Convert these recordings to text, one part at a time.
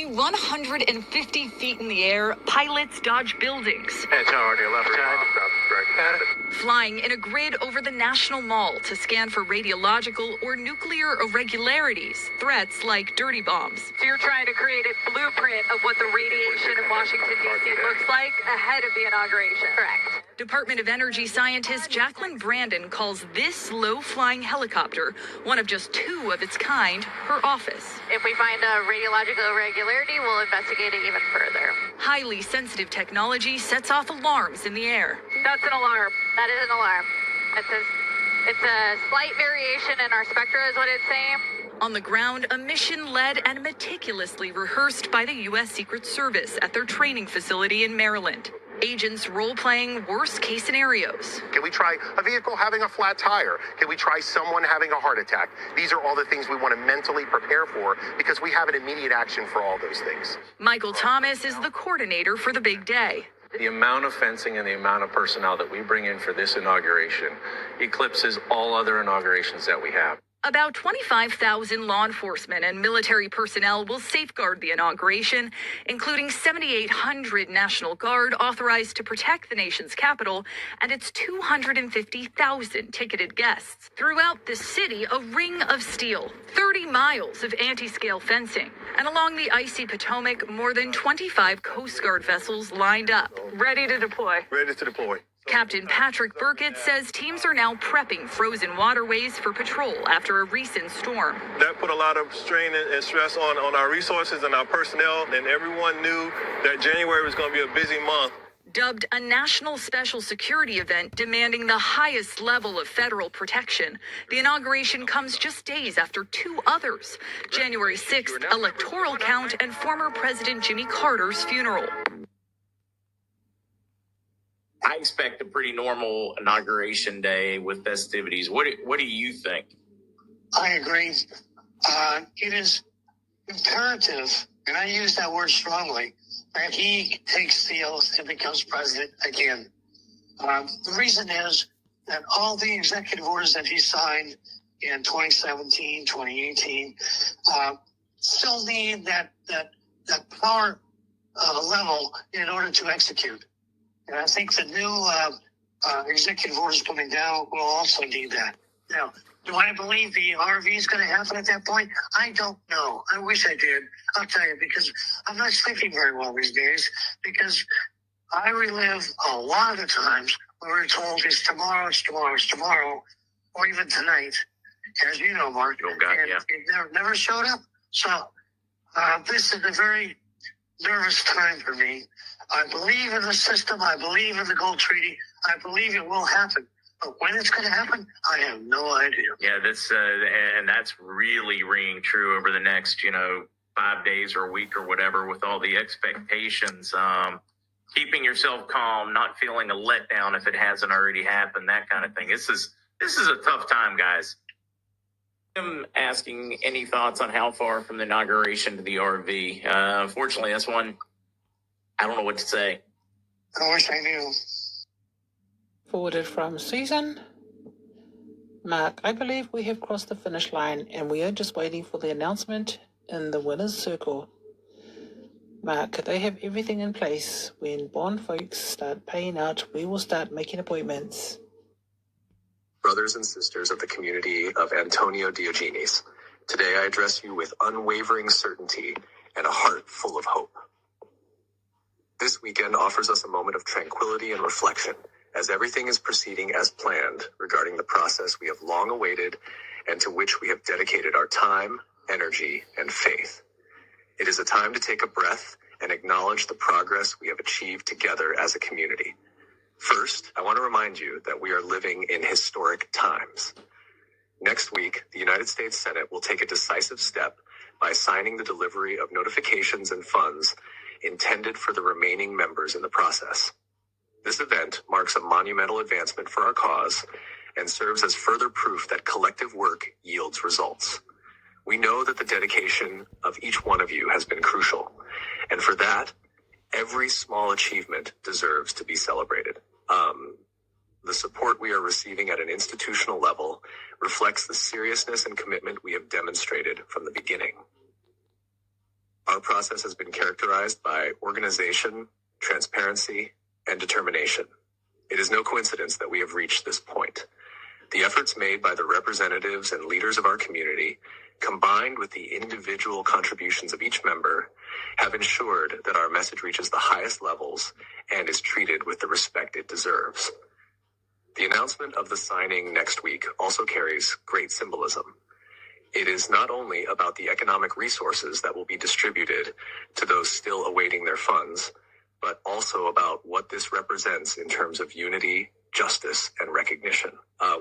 Nearly 150 feet in the air, pilots dodge buildings. It's already left side. Flying in a grid over the National Mall to scan for radiological or nuclear irregularities, threats like dirty bombs. So you're trying to create a blueprint of what the radiation in Washington, D.C. looks like ahead of the inauguration. Correct. Department of Energy scientist Jacqueline Brandon calls this low-flying helicopter, one of just 2 of its kind, her office. If we find a radiological irregularity, we'll investigate it even further. Highly sensitive technology sets off alarms in the air. That's an alarm. That is an alarm. It's a slight variation in our spectra is what it's saying. On the ground, a mission led and meticulously rehearsed by the U.S. Secret Service at their training facility in Maryland. Agents role-playing worst-case scenarios. Can we try a vehicle having a flat tire? Can we try someone having a heart attack? These are all the things we want to mentally prepare for because we have an immediate action for all those things. Michael Thomas is the coordinator for the big day. The amount of fencing and the amount of personnel that we bring in for this inauguration eclipses all other inaugurations that we have. About 25,000 law enforcement and military personnel will safeguard the inauguration, including 7,800 National Guard authorized to protect the nation's capital and its 250,000 ticketed guests. Throughout the city, a ring of steel, 30 miles of anti-scale fencing, and along the icy Potomac, more than 25 Coast Guard vessels lined up, ready to deploy. Ready to deploy. Captain Patrick says teams are now prepping frozen waterways for patrol after a recent storm. That put a lot of strain and stress on our resources and our personnel, and everyone knew that January was going to be a busy month. Dubbed a national special security event demanding the highest level of federal protection, the inauguration comes just days after 2 others, January 6th electoral count and former President Jimmy Carter's funeral. I expect a pretty normal inauguration day with festivities. What do you think? I agree. It is imperative, and I use that word strongly, that he takes the oath and becomes president again. The reason is that all the executive orders that he signed in 2017, 2018, still need that power level in order to execute. And I think the new executive orders coming down will also need that. Now, do I believe the RV is going to happen at that point? I don't know. I wish I did. I'll tell you, because I'm not sleeping very well these days, because I relive a lot of the times when we're told it's tomorrow, it's tomorrow, it's tomorrow, or even tonight, as you know, Mark. Oh, God, and yeah. it never showed up. So this is a very nervous time for me. I believe in the system. I believe in the gold treaty. I believe it will happen. But when it's going to happen, I have no idea. Yeah, that's really ringing true over the next, 5 days or a week or whatever with all the expectations. Keeping yourself calm, not feeling a letdown if it hasn't already happened, that kind of thing. This is a tough time, guys. I'm asking any thoughts on how far from the inauguration to the RV. Unfortunately, that's one I don't know what to say. I wish I knew. Forwarded from Susan. Mark, I believe we have crossed the finish line and we are just waiting for the announcement in the winner's circle. Mark, they have everything in place. When bond folks start paying out, we will start making appointments. Brothers and sisters of the community of Antonio Diogenes, today I address you with unwavering certainty and a heart full of hope. This weekend offers us a moment of tranquility and reflection as everything is proceeding as planned regarding the process we have long awaited and to which we have dedicated our time, energy, and faith. It is a time to take a breath and acknowledge the progress we have achieved together as a community. First, I want to remind you that we are living in historic times. Next week, the United States Senate will take a decisive step by signing the delivery of notifications and funds intended for the remaining members in the process. This event marks a monumental advancement for our cause and serves as further proof that collective work yields results. We know that the dedication of each one of you has been crucial, and for that, every small achievement deserves to be celebrated. The support we are receiving at an institutional level reflects the seriousness and commitment we have demonstrated from the beginning. Our process has been characterized by organization, transparency, and determination. It is no coincidence that we have reached this point. The efforts made by the representatives and leaders of our community, combined with the individual contributions of each member, have ensured that our message reaches the highest levels and is treated with the respect it deserves. The announcement of the signing next week also carries great symbolism. It is not only about the economic resources that will be distributed to those still awaiting their funds, but also about what this represents in terms of unity, justice, and recognition.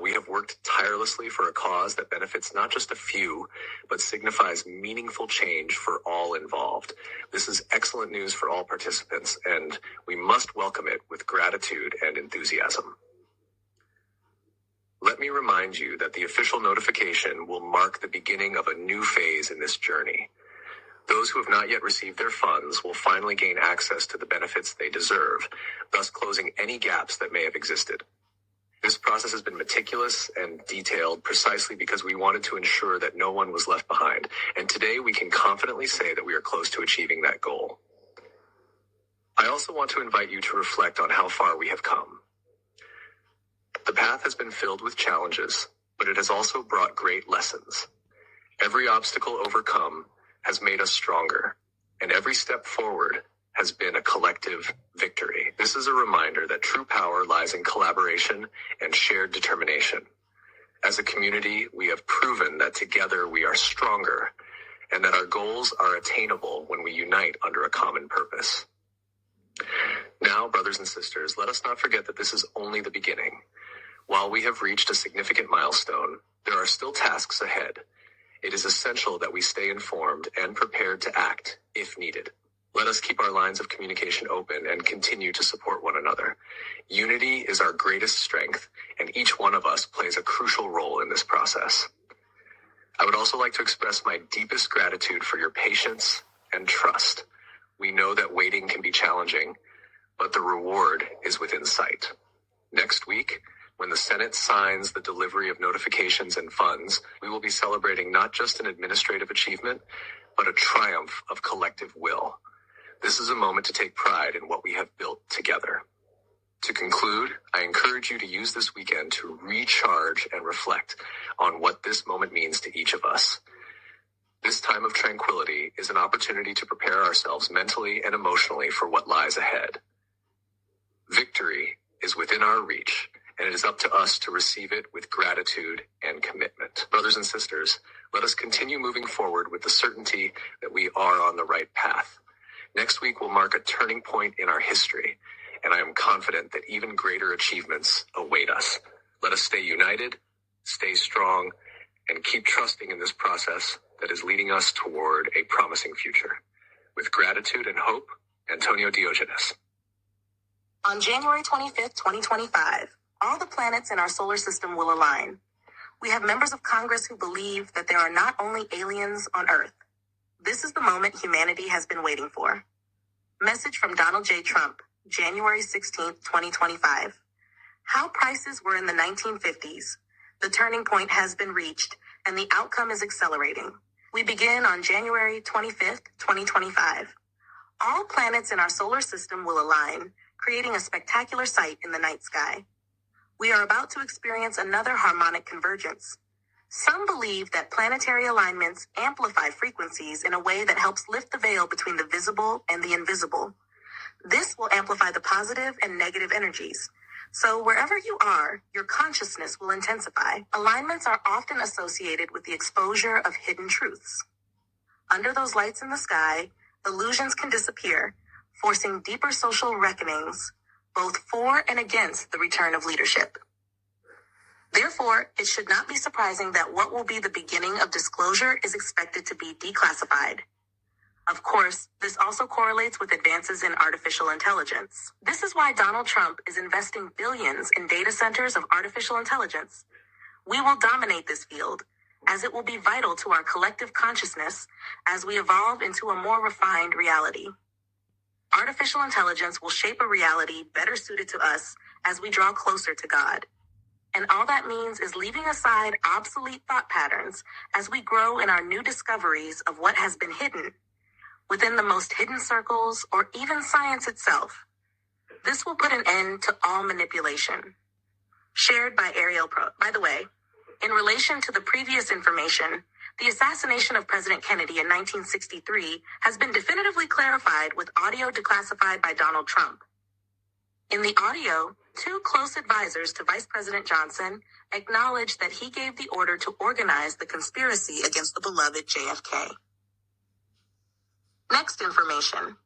We have worked tirelessly for a cause that benefits not just a few, but signifies meaningful change for all involved. This is excellent news for all participants, and we must welcome it with gratitude and enthusiasm. Let me remind you that the official notification will mark the beginning of a new phase in this journey. Those who have not yet received their funds will finally gain access to the benefits they deserve, thus closing any gaps that may have existed. This process has been meticulous and detailed precisely because we wanted to ensure that no one was left behind, and today we can confidently say that we are close to achieving that goal. I also want to invite you to reflect on how far we have come. The path has been filled with challenges, but it has also brought great lessons. Every obstacle overcome has made us stronger, and every step forward has been a collective victory. This is a reminder that true power lies in collaboration and shared determination. As a community, we have proven that together we are stronger, and that our goals are attainable when we unite under a common purpose. Now, brothers and sisters, let us not forget that this is only the beginning. While we have reached a significant milestone, there are still tasks ahead. It is essential that we stay informed and prepared to act if needed. Let us keep our lines of communication open and continue to support one another. Unity is our greatest strength, and each one of us plays a crucial role in this process. I would also like to express my deepest gratitude for your patience and trust. We know that waiting can be challenging, but the reward is within sight. Next week, when the Senate signs the delivery of notifications and funds, we will be celebrating not just an administrative achievement, but a triumph of collective will. This is a moment to take pride in what we have built together. To conclude, I encourage you to use this weekend to recharge and reflect on what this moment means to each of us. This time of tranquility is an opportunity to prepare ourselves mentally and emotionally for what lies ahead. Victory is within our reach, and it is up to us to receive it with gratitude and commitment. Brothers and sisters, let us continue moving forward with the certainty that we are on the right path. Next week will mark a turning point in our history, and I am confident that even greater achievements await us. Let us stay united, stay strong, and keep trusting in this process that is leading us toward a promising future. With gratitude and hope, Antonio Diogenes. On January 25th, 2025, all the planets in our solar system will align. We have members of Congress who believe that there are not only aliens on Earth. This is the moment humanity has been waiting for. Message from Donald J. Trump, January 16th, 2025. How prices were in the 1950s. The turning point has been reached, and the outcome is accelerating. We begin on January 25th, 2025. All planets in our solar system will align, creating a spectacular sight in the night sky. We are about to experience another harmonic convergence. Some believe that planetary alignments amplify frequencies in a way that helps lift the veil between the visible and the invisible. This will amplify the positive and negative energies. So wherever you are, your consciousness will intensify. Alignments are often associated with the exposure of hidden truths. Under those lights in the sky, illusions can disappear, forcing deeper social reckonings, both for and against the return of leadership. Therefore, it should not be surprising that what will be the beginning of disclosure is expected to be declassified. Of course, this also correlates with advances in artificial intelligence. This is why Donald Trump is investing billions in data centers of artificial intelligence. We will dominate this field, as it will be vital to our collective consciousness as we evolve into a more refined reality. Artificial intelligence will shape a reality better suited to us as we draw closer to God. And all that means is leaving aside obsolete thought patterns as we grow in our new discoveries of what has been hidden. within the most hidden circles, or even science itself. This will put an end to all manipulation. Shared by Ariel Pro. By the way, in relation to the previous information, the assassination of President Kennedy in 1963 has been definitively clarified with audio declassified by Donald Trump. In the audio, two close advisors to Vice President Johnson acknowledged that he gave the order to organize the conspiracy against the beloved JFK. Next information.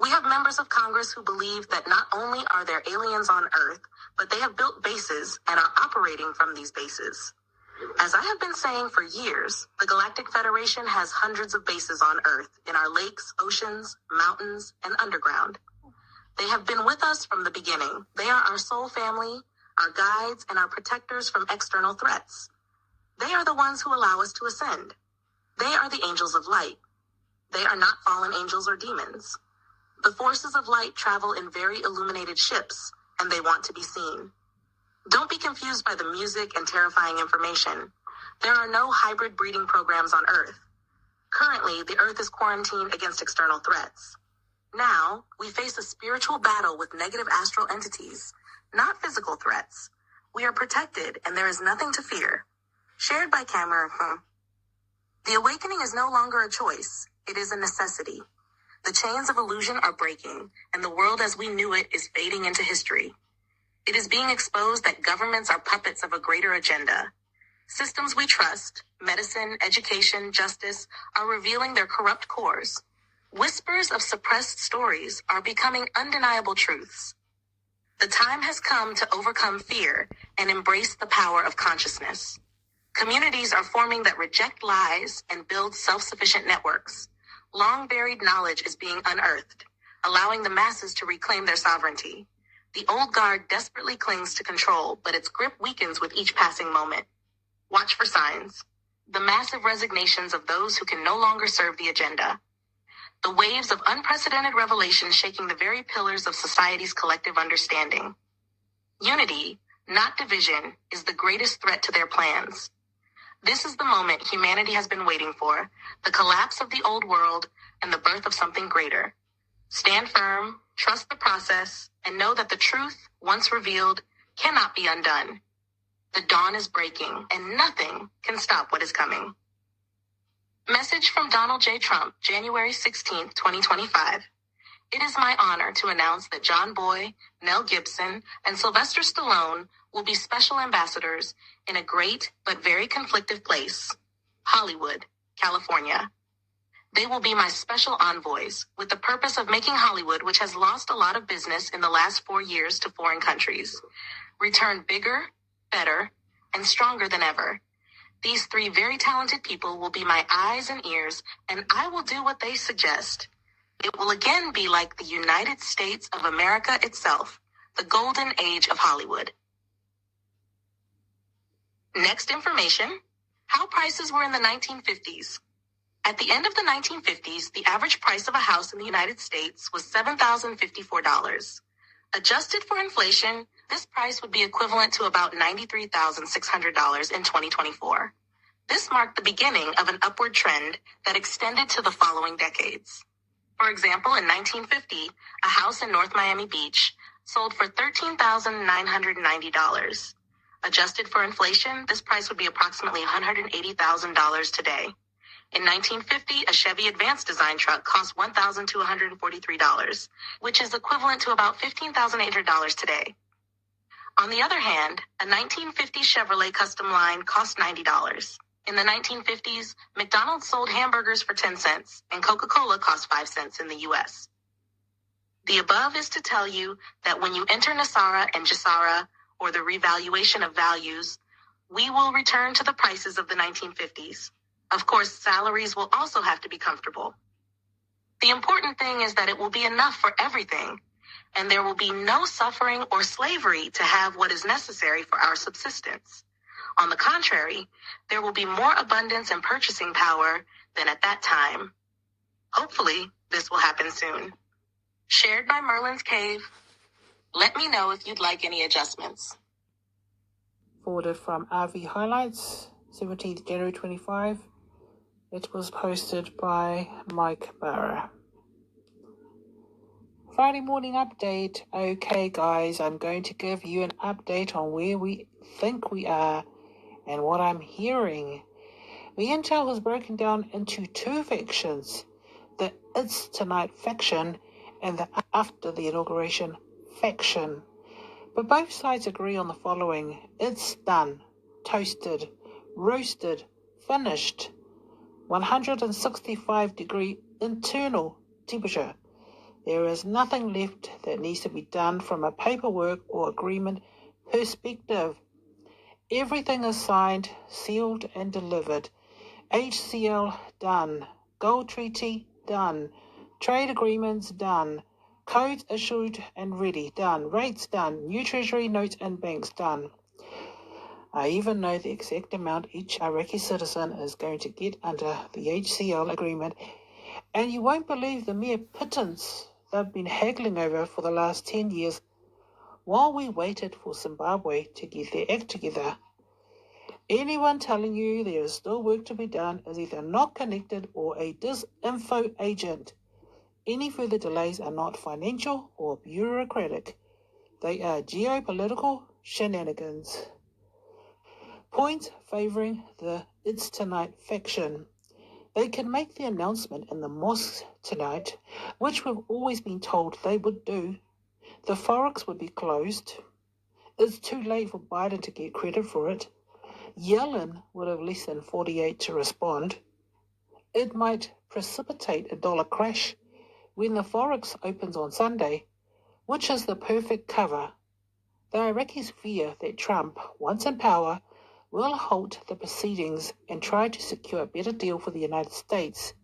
We have members of Congress who believe that not only are there aliens on Earth, but they have built bases and are operating from these bases. As I have been saying for years, the Galactic Federation has hundreds of bases on Earth, in our lakes, oceans, mountains, and underground. They have been with us from the beginning. They are our soul family, our guides, and our protectors from external threats. They are the ones who allow us to ascend. They are the angels of light. They are not fallen angels or demons. The forces of light travel in very illuminated ships, and they want to be seen. Don't be confused by the music and terrifying information. There are no hybrid breeding programs on Earth. Currently, the Earth is quarantined against external threats. Now, we face a spiritual battle with negative astral entities, not physical threats. We are protected, and there is nothing to fear. Shared by Cameron. The awakening is no longer a choice. It is a necessity. The chains of illusion are breaking, and the world as we knew it is fading into history. It is being exposed that governments are puppets of a greater agenda. Systems we trust, medicine, education, justice, are revealing their corrupt cores. Whispers of suppressed stories are becoming undeniable truths. The time has come to overcome fear and embrace the power of consciousness. Communities are forming that reject lies and build self-sufficient networks. Long-buried knowledge is being unearthed, allowing the masses to reclaim their sovereignty. The old guard desperately clings to control, but its grip weakens with each passing moment. Watch for signs. The massive resignations of those who can no longer serve the agenda. The waves of unprecedented revelation shaking the very pillars of society's collective understanding. Unity, not division, is the greatest threat to their plans. This is the moment humanity has been waiting for, the collapse of the old world and the birth of something greater. Stand firm, trust the process, and know that the truth, once revealed, cannot be undone. The dawn is breaking, and nothing can stop what is coming. Message from Donald J. Trump, January 16, 2025. It is my honor to announce that John Boy, Mel Gibson, and Sylvester Stallone will be special ambassadors in a great but very conflicted place, Hollywood, California. They will be my special envoys with the purpose of making Hollywood, which has lost a lot of business in the last 4 years to foreign countries, return bigger, better, and stronger than ever. These three very talented people will be my eyes and ears, and I will do what they suggest. It will again be like the United States of America itself, the golden age of Hollywood. Next information, how prices were in the 1950s. At the end of the 1950s, the average price of a house in the United States was $7,054. Adjusted for inflation, this price would be equivalent to about $93,600 in 2024. This marked the beginning of an upward trend that extended to the following decades. For example, in 1950, a house in North Miami Beach sold for $13,990. Adjusted for inflation, this price would be approximately $180,000 today. In 1950, a Chevy Advanced Design truck cost $1,243, which is equivalent to about $15,800 today. On the other hand, a 1950 Chevrolet Custom Line cost $90. In the 1950s, McDonald's sold hamburgers for 10 cents, and Coca-Cola cost 5 cents in the U.S. The above is to tell you that when you enter Nasara and Jasara, or the revaluation of values, we will return to the prices of the 1950s. Of course, salaries will also have to be comfortable. The important thing is that it will be enough for everything, and there will be no suffering or slavery to have what is necessary for our subsistence. On the contrary, there will be more abundance and purchasing power than at that time. Hopefully, this will happen soon. Shared by Merlin's Cave. Let me know if you'd like any adjustments. Forwarded from RV Highlights, 17th January 25. It was posted by Mike Bara. Friday morning update. Okay, guys, I'm going to give you an update on where we think we are and what I'm hearing. The intel was broken down into two factions, the It's Tonight faction and the After the Inauguration faction. But both sides agree on the following. It's done, toasted, roasted, finished, 165-degree internal temperature. There is nothing left that needs to be done from a paperwork or agreement perspective. Everything is signed, sealed, and delivered. HCL done. Gold treaty done. Trade agreements done. Codes issued and ready done. Rates done. New treasury notes and banks done. I even know the exact amount each Iraqi citizen is going to get under the HCL agreement, and you won't believe the mere pittance they've been haggling over for the last 10 years while we waited for Zimbabwe to get their act together. Anyone telling you there is still work to be done is either not connected or a disinfo agent. Any further delays are not financial or bureaucratic. They are geopolitical shenanigans. Points favouring the It's Tonight faction. They can make the announcement in the mosque tonight, which we've always been told they would do. The Forex would be closed. It's too late for Biden to get credit for it. Yellen would have less than 48 to respond. It might precipitate a dollar crash when the Forex opens on Sunday, which is the perfect cover. The Iraqis fear that Trump, once in power, will halt the proceedings and try to secure a better deal for the United States,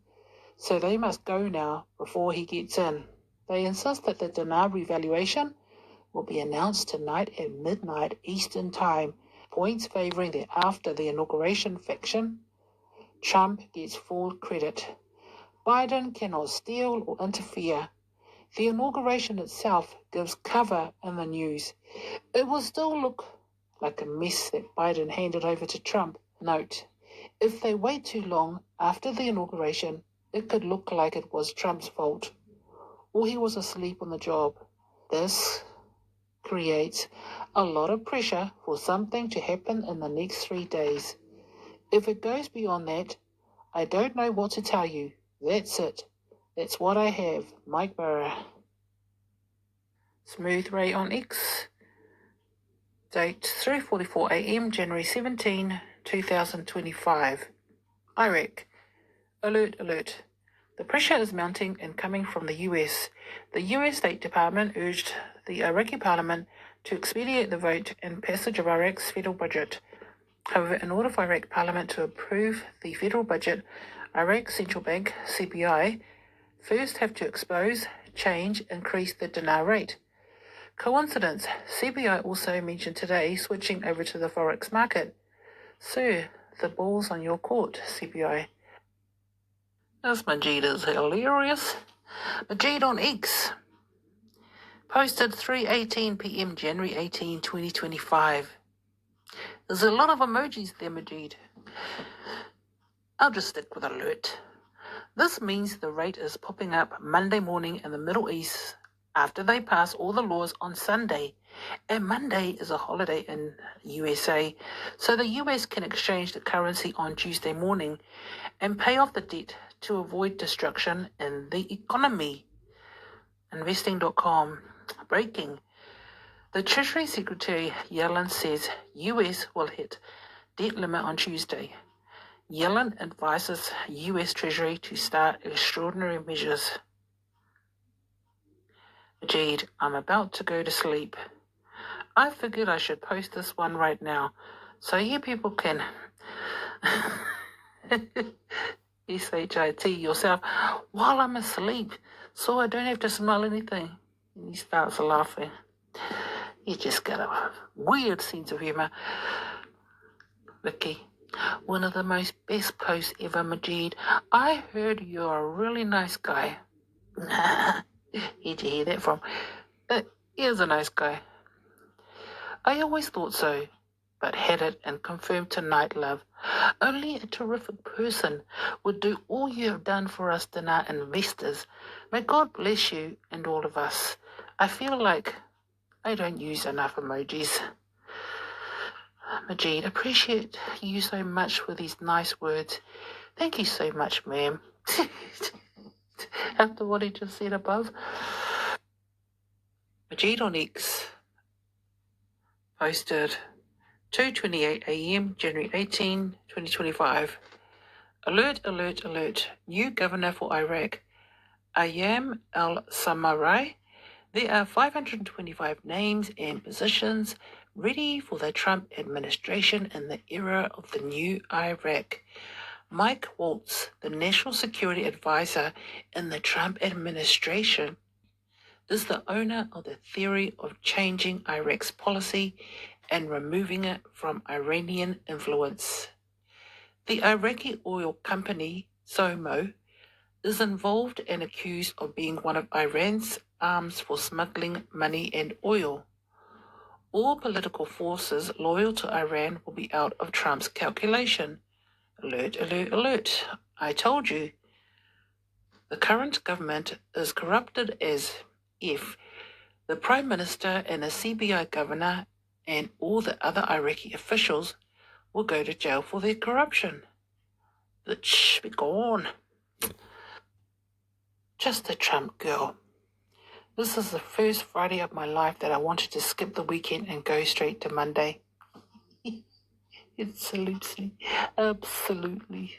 so they must go now before he gets in. They insist that the dinar revaluation will be announced tonight at midnight Eastern Time. Points favouring the After the Inauguration faction. Trump gets full credit. Biden cannot steal or interfere. The inauguration itself gives cover in the news. It will still look like a mess that Biden handed over to Trump. Note, if they wait too long after the inauguration, it could look like it was Trump's fault, or he was asleep on the job. This creates a lot of pressure for something to happen in the next 3 days. If it goes beyond that, I don't know what to tell you. That's it. That's what I have. Mike Bara. Smooth Ray on X. Date 3:44 a.m. January 17, 2025. Iraq. Alert, alert. The pressure is mounting and coming from the US. The US State Department urged the Iraqi Parliament to expedite the vote and passage of Iraq's federal budget. However, in order for Iraq Parliament to approve the federal budget, Iraq Central Bank, CBI, first have to expose, change, increase the dinar rate. Coincidence, CBI also mentioned today switching over to the Forex Market. Sir, the ball's on your court, CBI. This Majid is hilarious. Majid on X. Posted 3:18 p.m. January 18, 2025. There's a lot of emojis there, Majid. I'll just stick with alert. This means the rate is popping up Monday morning in the Middle East after they pass all the laws on Sunday. And Monday is a holiday in USA, so the US can exchange the currency on Tuesday morning and pay off the debt to avoid destruction in the economy. Investing.com. Breaking. The Treasury Secretary Yellen says US will hit debt limit on Tuesday. Yellen advises US Treasury to start extraordinary measures. Majid, I'm about to go to sleep. I figured I should post this one right now, so you people can SHIT yourself while I'm asleep, so I don't have to smell anything. And he starts laughing. You just got a weird sense of humour. Vicky, one of the most best posts ever, Majid. I heard you're a really nice guy. Where'd you hear that from? He is a nice guy. I always thought so, but had it and confirmed tonight, love. Only a terrific person would do all you have done for us, Dinar investors. May God bless you and all of us. I feel like I don't use enough emojis. Majid, appreciate you so much for these nice words. Thank you so much, ma'am. After what he just said above. Majid on X posted 2:28 a.m. January 18, 2025. Alert, alert, alert. New governor for Iraq, Ayam al-Samarai. There are 525 names and positions ready for the Trump administration in the era of the new Iraq. Mike Waltz, the National Security Advisor in the Trump administration, is the owner of the theory of changing Iraq's policy and removing it from Iranian influence. The Iraqi oil company, SOMO, is involved and accused of being one of Iran's arms for smuggling money and oil. All political forces loyal to Iran will be out of Trump's calculation. Alert, alert, alert. I told you. The current government is corrupted as if the Prime Minister and the CBI governor and all the other Iraqi officials will go to jail for their corruption. Bitch, be gone. Just a Trump girl. This is the first Friday of my life that I wanted to skip the weekend and go straight to Monday. Absolutely. Absolutely.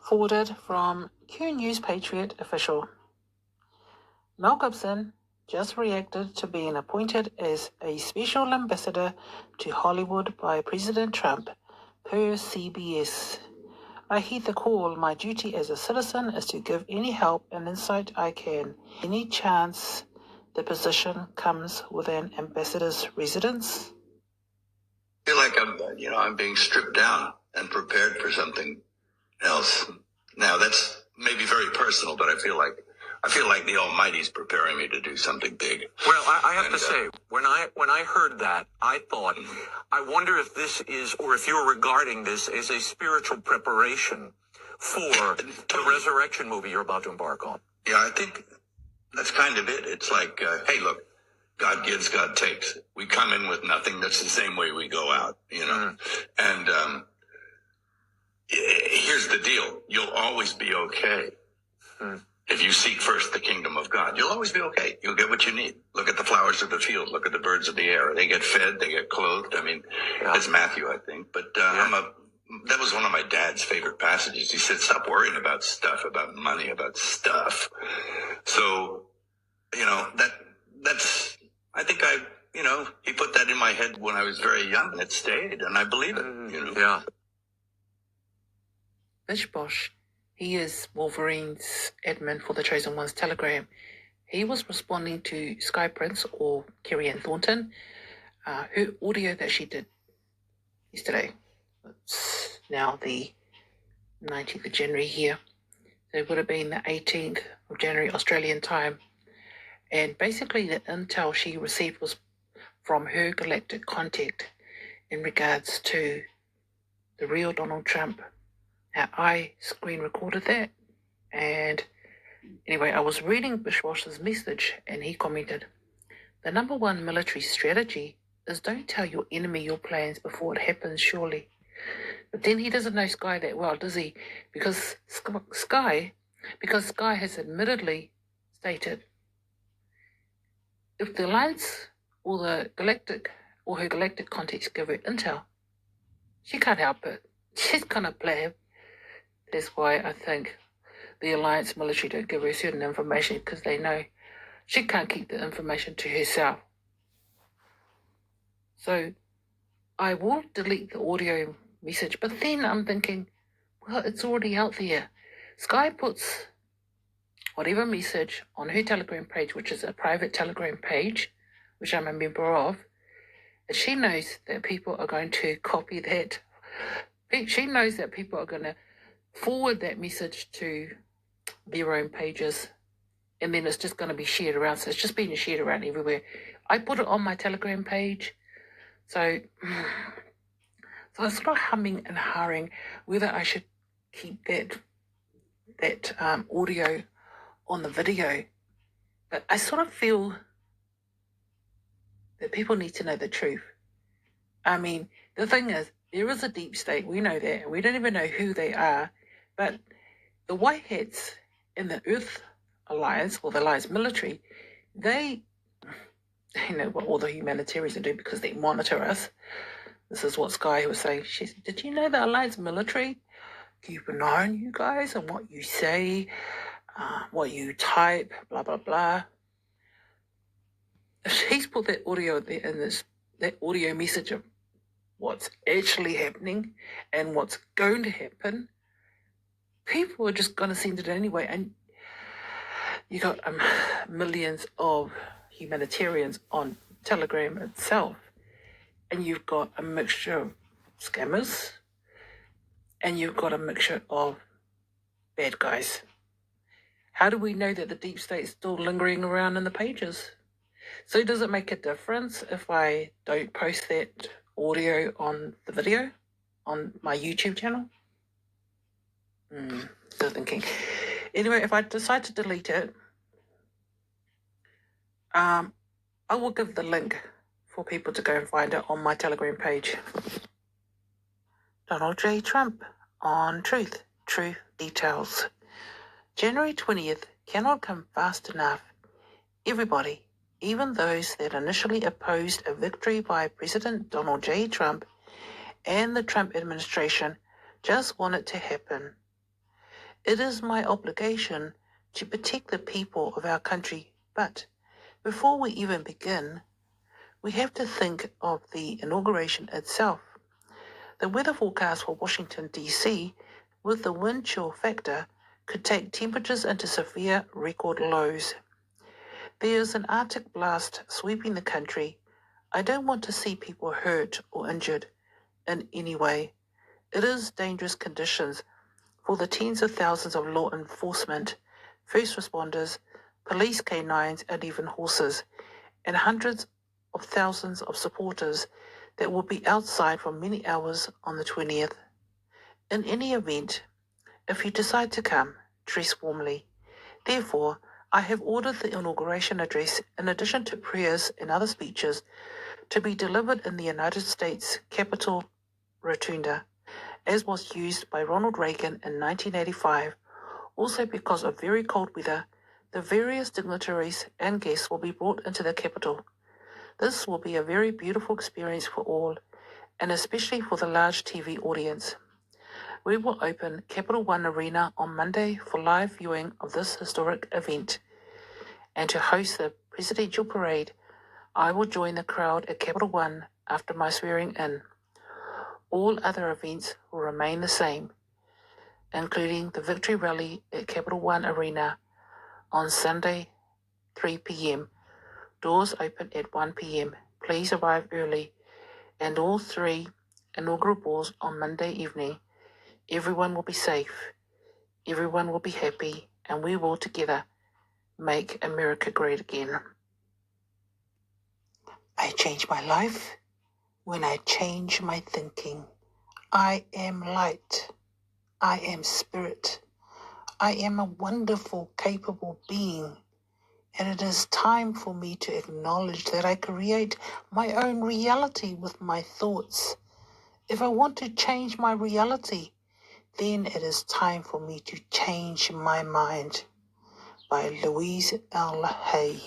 Forwarded from Q News Patriot official. Mel Gibson just reacted to being appointed as a special ambassador to Hollywood by President Trump, per CBS. I heed the call. My duty as a citizen is to give any help and insight I can. Any chance the position comes with an ambassador's residence? I feel like I'm being stripped down and prepared for something else. Now that's maybe very personal, but I feel like the Almighty's preparing me to do something big. Well, I have to say, when I heard that, I thought, I wonder if this is, or if you're regarding this as a spiritual preparation for the resurrection movie you're about to embark on. Yeah, I think that's kind of it. It's like, hey, look, God gives, God takes. We come in with nothing. That's the same way we go out, And here's the deal. You'll always be okay. If you seek first the kingdom of God, you'll always be okay. You'll get what you need. Look at the flowers of the field. Look at the birds of the air. They get fed. They get clothed. I mean, it's Matthew, I think. But that was one of my dad's favorite passages. He said, stop worrying about stuff, about money, about stuff. So, that's, I think he put that in my head when I was very young, and it stayed, and I believe it, Yeah. Bishbosh, he is Wolverine's admin for the Chosen One's Telegram. He was responding to Skye Prince, or Kerry Ann Thornton, her audio that she did yesterday. It's now the 19th of January here. So it would have been the 18th of January Australian time. And basically the intel she received was from her galactic contact in regards to the real Donald Trump. Now, I screen recorded that, and anyway, I was reading Bishbosh's message, and he commented, the number one military strategy is don't tell your enemy your plans before it happens, surely. But then he doesn't know Skye that well, does he? Because Skye has admittedly stated, if the Alliance or the galactic or her galactic contacts give her intel, she can't help it. She's gonna blab. That's why I think the Alliance military don't give her certain information, because they know she can't keep the information to herself. So I will delete the audio message, but then I'm thinking, well, it's already out there. Skye puts whatever message on her Telegram page, which is a private Telegram page, which I'm a member of, and she knows that people are going to copy that. She knows that people are going to forward that message to their own pages, and then it's just going to be shared around. So it's just being shared around everywhere. I put it on my Telegram page. So I'm sort of humming and hawing whether I should keep that audio on the video. But I sort of feel that people need to know the truth. I mean, the thing is, there is a deep state. We know that. We don't even know who they are. But the White Hats in the Earth Alliance, or the Alliance military, they know what all the humanitarians do because they monitor us. This is what Skye was saying. She said, did you know the Alliance military keep an eye on you guys and what you say, what you type, blah, blah, blah. If she's put that audio there in that audio message of what's actually happening and what's going to happen, people are just going to send it anyway. And you got millions of humanitarians on Telegram itself. And you've got a mixture of scammers. And you've got a mixture of bad guys. How do we know that the deep state is still lingering around in the pages? So does it make a difference if I don't post that audio on the video on my YouTube channel? Still thinking. Anyway, if I decide to delete it, I will give the link for people to go and find it on my Telegram page. Donald J. Trump on Truth Details. January 20th cannot come fast enough. Everybody, even those that initially opposed a victory by President Donald J. Trump and the Trump administration, just want it to happen. It is my obligation to protect the people of our country, but before we even begin, we have to think of the inauguration itself. The weather forecast for Washington, D.C., with the wind chill factor, could take temperatures into severe record lows. There is an Arctic blast sweeping the country. I don't want to see people hurt or injured in any way. It is dangerous conditions for the tens of thousands of law enforcement, first responders, police canines, and even horses, and hundreds of thousands of supporters that will be outside for many hours on the 20th. In any event, if you decide to come, dress warmly. Therefore, I have ordered the inauguration address, in addition to prayers and other speeches, to be delivered in the United States Capitol Rotunda, as was used by Ronald Reagan in 1985. Also, because of very cold weather, the various dignitaries and guests will be brought into the Capitol. This will be a very beautiful experience for all, and especially for the large TV audience. We will open Capital One Arena on Monday for live viewing of this historic event. And to host the presidential parade, I will join the crowd at Capital One after my swearing in. All other events will remain the same, including the victory rally at Capital One Arena on Sunday, 3 p.m. Doors open at 1 p.m. Please arrive early. And all 3 inaugural balls on Monday evening. Everyone will be safe. Everyone will be happy. And we will together make America great again. I change my life when I change my thinking. I am light. I am spirit. I am a wonderful, capable being. And it is time for me to acknowledge that I create my own reality with my thoughts. If I want to change my reality, then it is time for me to change my mind. By Louise L. Hay.